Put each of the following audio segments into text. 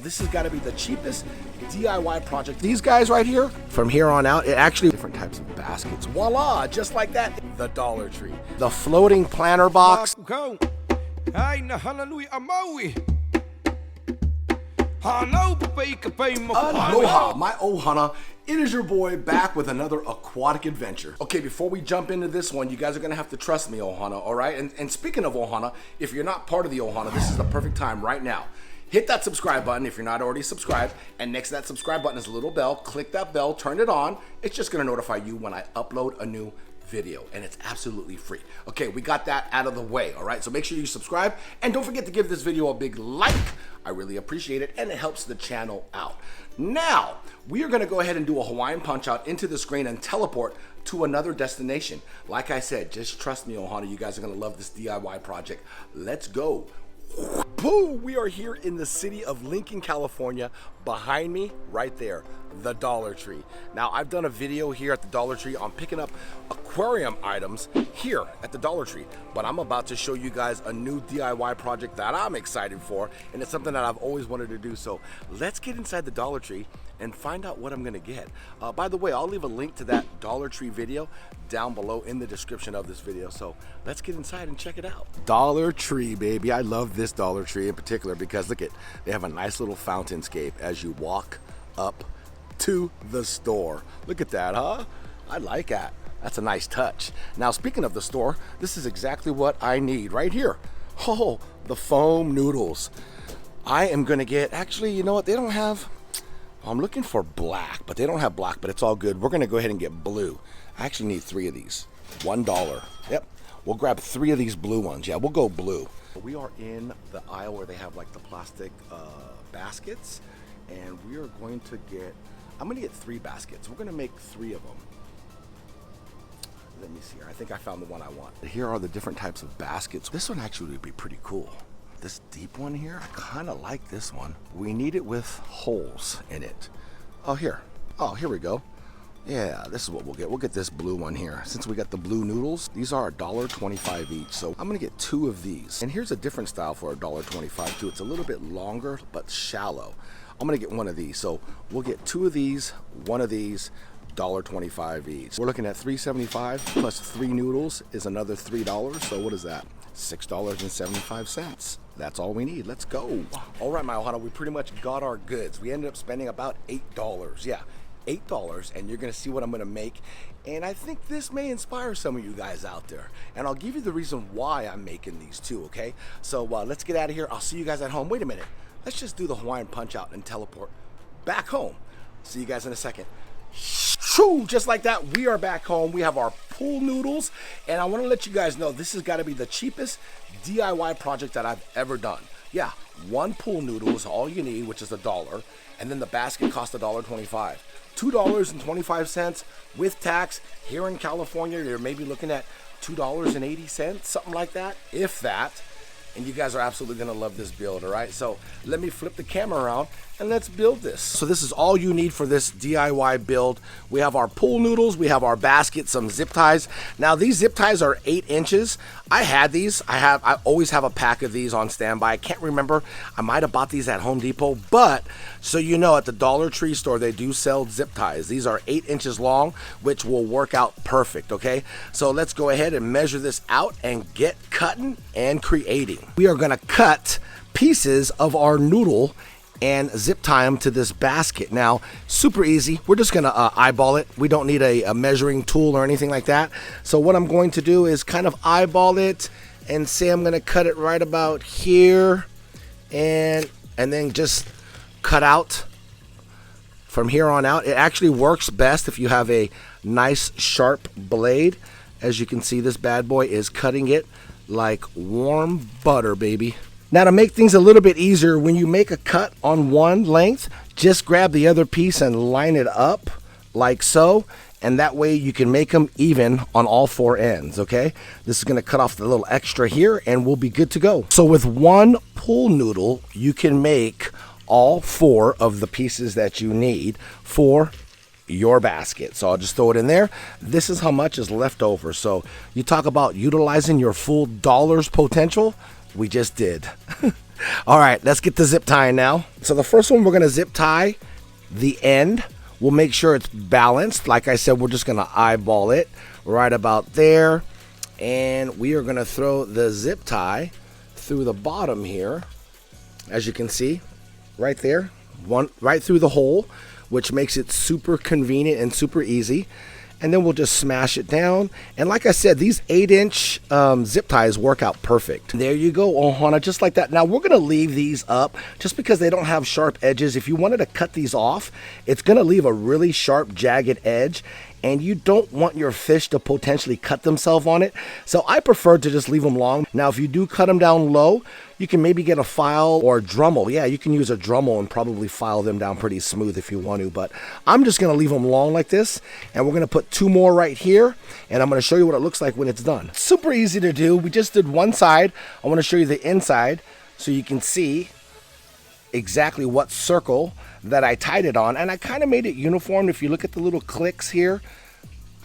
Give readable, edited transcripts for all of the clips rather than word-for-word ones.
This has got to be the cheapest DIY project. These guys right here, from here on out, it actually different types of baskets. Voila, just like that, the Dollar Tree. The floating planter box. Hana Hui A Maui. Aloha, my ohana. It is your boy back with another aquatic adventure. Okay, before we jump into this one, you guys are gonna have to trust me, ohana, all right? And speaking of ohana, if you're not part of the ohana, this is the perfect time right now. Hit that subscribe button if you're not already subscribed, and next to that subscribe button is a little bell. Click that bell, turn it on. It's just gonna notify you when I upload a new video, and it's absolutely free. Okay, we got that out of the way, all right? So make sure you subscribe, and don't forget to give this video a big like. I really appreciate it, and it helps the channel out. Now, we are gonna go ahead and do a Hawaiian punch out into the screen and teleport to another destination. Like I said, just trust me, ohana, you guys are gonna love this DIY project. Let's go. Boom! We are here in the city of Lincoln, California. Behind me, right there, the Dollar Tree. Now, I've done a video here at the Dollar Tree on picking up aquarium items here at the Dollar Tree, but I'm about to show you guys a new DIY project that I'm excited for, and it's something that I've always wanted to do. So let's get inside the Dollar Tree and find out what I'm gonna get. By the way, I'll leave a link to that Dollar Tree video down below in the description of this video. So let's get inside and check it out. Dollar Tree, baby. I love this Dollar Tree in particular because look at, they have a nice little fountainscape as you walk up to the store. Look at that, huh? I like that. That's a nice touch. Now, speaking of the store, this is exactly what I need right here. Oh, the foam noodles. I am gonna get, actually, you know what? They don't have, I'm looking for black, but they don't have black, but it's all good. We're gonna go ahead and get blue. I actually need 3 of these. $1. Yep. We'll grab 3 of these blue ones. Yeah, we'll go blue. We are in the aisle where they have like the plastic baskets, and we are going to get, I'm gonna get 3 baskets. We're gonna make 3 of them. Let me see here. I think I found the one I want. Here are the different types of baskets. This one actually would be pretty cool. This deep one here, I kind of like this one. We need it with holes in it. Oh, here. Oh, here we go. Yeah, this is what we'll get. We'll get this blue one here. Since we got the blue noodles, these are $1.25 each. So I'm gonna get 2 of these. And here's a different style for $1.25 too. It's a little bit longer, but shallow. I'm gonna get 1 of these. So we'll get 2 of these, 1 of these, $1.25 each. We're looking at $3.75 plus 3 noodles is another $3. So what is that? $6.75. That's all we need. Let's go. All right, my ohana, we pretty much got our goods. We ended up spending about $8. Yeah, $8, and you're gonna see what I'm gonna make. And I think this may inspire some of you guys out there. And I'll give you the reason why I'm making these too, okay? So let's get out of here. I'll see you guys at home. Wait a minute. Let's just do the Hawaiian punch out and teleport back home. See you guys in a second. Just like that, we are back home. We have our pool noodles, and I want to let you guys know this has got to be the cheapest DIY project that I've ever done. Yeah, 1 pool noodle is all you need, which is $1, and then the basket costs $1.25. $2.25 with tax. Here in California, you're maybe looking at $2.80, something like that, if that. And you guys are absolutely gonna love this build, all right? So let me flip the camera around and let's build this. So this is all you need for this DIY build. We have our pool noodles, we have our basket, some zip ties. Now these zip ties are 8 inches. I had these, I always have a pack of these on standby. I can't remember, I might have bought these at Home Depot, but so you know, at the Dollar Tree store, they do sell zip ties. These are 8 inches long, which will work out perfect, okay? So let's go ahead and measure this out and get cutting and creating. We are gonna cut pieces of our noodle and zip tie them to this basket. Now, super easy. We're just gonna eyeball it. We don't need a measuring tool or anything like that. So what I'm going to do is kind of eyeball it and say I'm gonna cut it right about here and then just cut out from here on out. It actually works best if you have a nice sharp blade. As you can see, this bad boy is cutting it like warm butter, baby. Now, to make things a little bit easier, when you make a cut on one length, just grab the other piece and line it up like so, and that way you can make them even on all 4 ends, okay? This is gonna cut off the little extra here and we'll be good to go. So with 1 pool noodle, you can make all 4 of the pieces that you need for your basket. So I'll just throw it in there. This is how much is left over. So you talk about utilizing your full dollar's potential. We just did. All right, let's get the zip tying now. So the first one, we're gonna zip tie the end. We'll make sure it's balanced. Like I said, we're just gonna eyeball it right about there. And we are gonna throw the zip tie through the bottom here. As you can see, right there, one right through the hole, which makes it super convenient and super easy. And then we'll just smash it down. And like I said, these 8-inch zip ties work out perfect. There you go, Ohana, just like that. Now we're gonna leave these up just because they don't have sharp edges. If you wanted to cut these off, it's gonna leave a really sharp, jagged edge, and you don't want your fish to potentially cut themselves on it. So I prefer to just leave them long. Now, if you do cut them down low, you can maybe get a file or a Dremel. Yeah, you can use a Dremel and probably file them down pretty smooth if you want to, but I'm just gonna leave them long like this, and we're gonna put 2 more right here, and I'm gonna show you what it looks like when it's done. Super easy to do. We just did one side. I wanna show you the inside so you can see exactly what circle that I tied it on, and I kind of made it uniform. If you look at the little clicks here,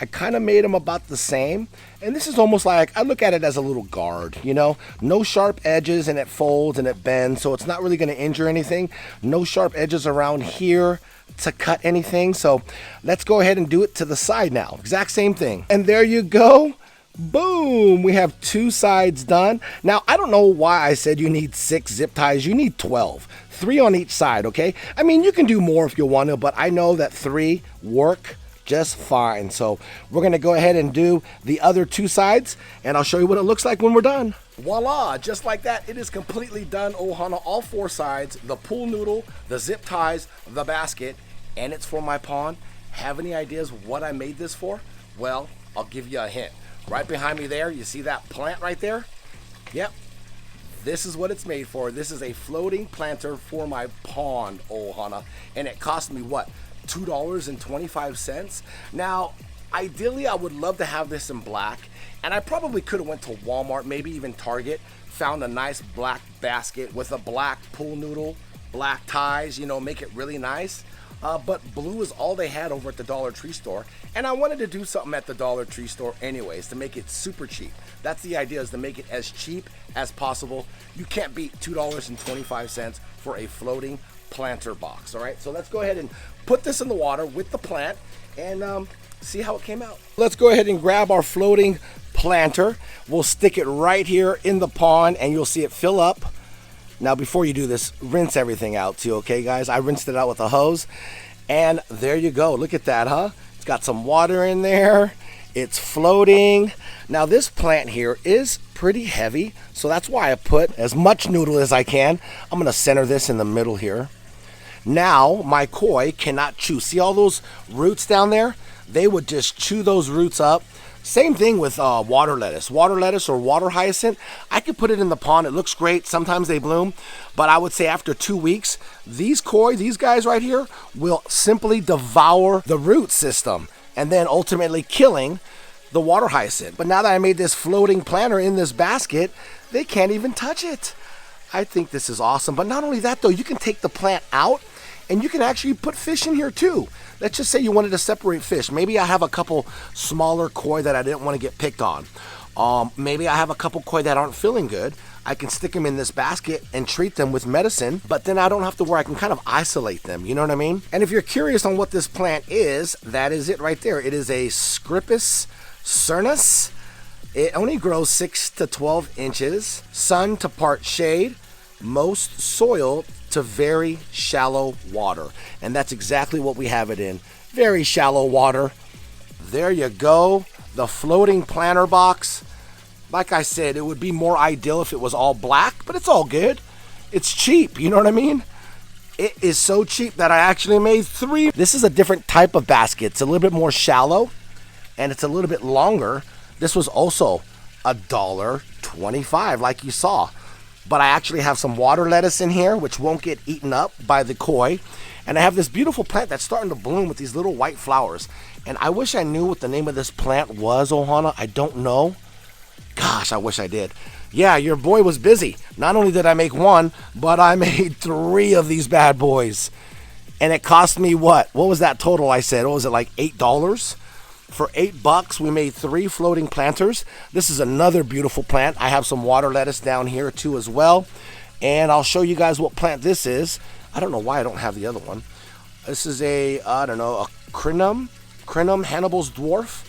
I kind of made them about the same, and this is almost like, I look at it as a little guard, you know, no sharp edges, and it folds and it bends, so it's not really going to injure anything. No sharp edges around here to cut anything. So let's go ahead and do it to the side now. Exact same thing, and there you go. Boom, we have 2 sides done. Now, I don't know why I said you need 6 zip ties. You need 12, 3 on each side, okay? I mean, you can do more if you want to, but I know that 3 work just fine. So we're gonna go ahead and do the other 2 sides, and I'll show you what it looks like when we're done. Voila, just like that, it is completely done, Ohana. All 4 sides, the pool noodle, the zip ties, the basket, and it's for my pond. Have any ideas what I made this for? Well, I'll give you a hint. Right behind me there, you see that plant right there? Yep, this is what it's made for. This is a floating planter for my pond, Ohana, and it cost me what? $2.25. Now, ideally, I would love to have this in black, and I probably could have went to Walmart, maybe even Target, found a nice black basket with a black pool noodle, black ties, you know, make it really nice. But blue is all they had over at the Dollar Tree store, and I wanted to do something at the Dollar Tree store anyways to make it super cheap. That's the idea, is to make it as cheap as possible. You can't beat $2.25 for a floating planter box. All right, so let's go ahead and put this in the water with the plant and see how it came out. Let's go ahead and grab our floating planter. We'll stick it right here in the pond, and you'll see it fill up. Now, before you do this, rinse everything out too, okay, guys? I rinsed it out with a hose, and there you go. Look at that, huh? It's got some water in there. It's floating. Now, this plant here is pretty heavy, so that's why I put as much noodle as I can. I'm gonna center this in the middle here. Now, my koi cannot chew. See all those roots down there? They would just chew those roots up. Same thing with water lettuce or water hyacinth. I could put it in the pond. It looks great. Sometimes they bloom, but I would say after 2 weeks, these koi, these guys right here, will simply devour the root system and then ultimately killing the water hyacinth. But now that I made this floating planter in this basket, they can't even touch it. I think this is awesome. But not only that though, you can take the plant out and you can actually put fish in here too. Let's just say you wanted to separate fish. Maybe I have a couple smaller koi that I didn't want to get picked on. Maybe I have a couple koi that aren't feeling good. I can stick them in this basket and treat them with medicine, but then I don't have to worry. I can kind of isolate them, you know what I mean? And if you're curious on what this plant is, that is it right there. It is a Scripus cernus. It only grows 6 to 12 inches, sun to part shade, most soil to very shallow water. And that's exactly what we have it in, very shallow water. There you go, the floating planter box. Like I said, it would be more ideal if it was all black, but it's all good. It's cheap, you know what I mean? It is so cheap that I actually made 3. This is a different type of basket. It's a little bit more shallow and it's a little bit longer. This was also $1.25 like you saw. But I actually have some water lettuce in here, which won't get eaten up by the koi. And I have this beautiful plant that's starting to bloom with these little white flowers. And I wish I knew what the name of this plant was, Ohana. I don't know. Gosh, I wish I did. Yeah, your boy was busy. Not only did I make 1, but I made 3 of these bad boys. And it cost me what? What was that total I said? What was it, like $8? For $8, we made 3 floating planters. This is another beautiful plant. I have some water lettuce down here too as well. And I'll show you guys what plant this is. I don't know why I don't have the other one. This is a, I don't know, a crinum Hannibal's dwarf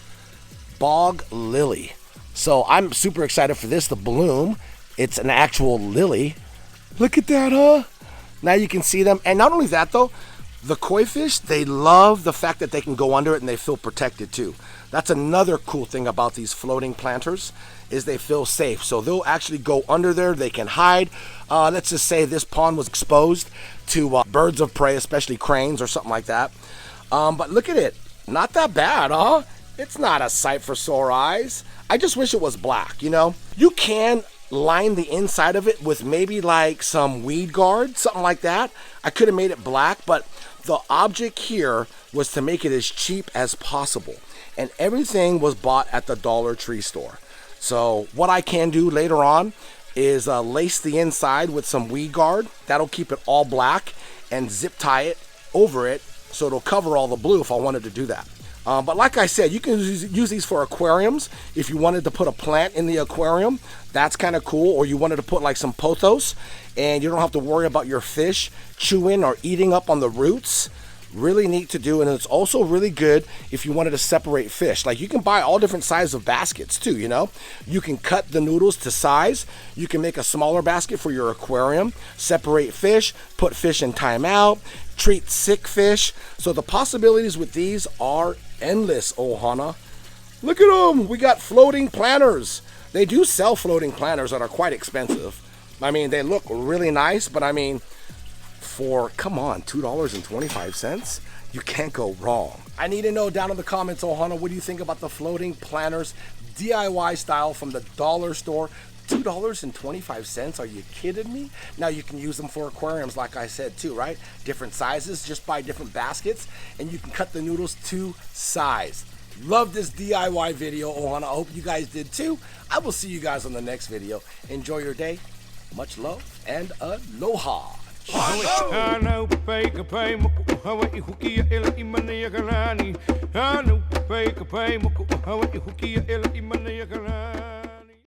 bog lily. So I'm super excited for this, the bloom. It's an actual lily. Look at that, huh? Now you can see them. And not only that though, the koi fish, they love the fact that they can go under it and they feel protected too. That's another cool thing about these floating planters, is they feel safe. So they'll actually go under there, they can hide. Let's just say this pond was exposed to birds of prey, especially cranes or something like that. But look at it, not that bad, huh? It's not a sight for sore eyes. I just wish it was black, you know? You can line the inside of it with maybe like some weed guard, something like that. I could have made it black, but the object here was to make it as cheap as possible. And everything was bought at the Dollar Tree store. So what I can do later on is lace the inside with some weed guard. That'll keep it all black, and zip tie it over it so it'll cover all the blue if I wanted to do that. But like I said, you can use these for aquariums. If you wanted to put a plant in the aquarium, that's kind of cool. Or you wanted to put like some pothos and you don't have to worry about your fish chewing or eating up on the roots. Really neat to do. And it's also really good if you wanted to separate fish. Like you can buy all different sizes of baskets too, you know. You can cut the noodles to size. You can make a smaller basket for your aquarium, separate fish, put fish in timeout, treat sick fish. So the possibilities with these are endless, Ohana. Look at them. We got floating planters. They do sell floating planters that are quite expensive. I mean, they look really nice, but I mean, for, come on, $2.25, you can't go wrong. I need to know down in the comments, Ohana, what do you think about the floating planters, DIY style from the dollar store? $2.25, are you kidding me? Now you can use them for aquariums like I said too, right? Different sizes, just buy different baskets and you can cut the noodles to size. Love this DIY video, Ohana. I hope you guys did too. I will see you guys on the next video. Enjoy your day. Much love and aloha. Hana Hui A Maui.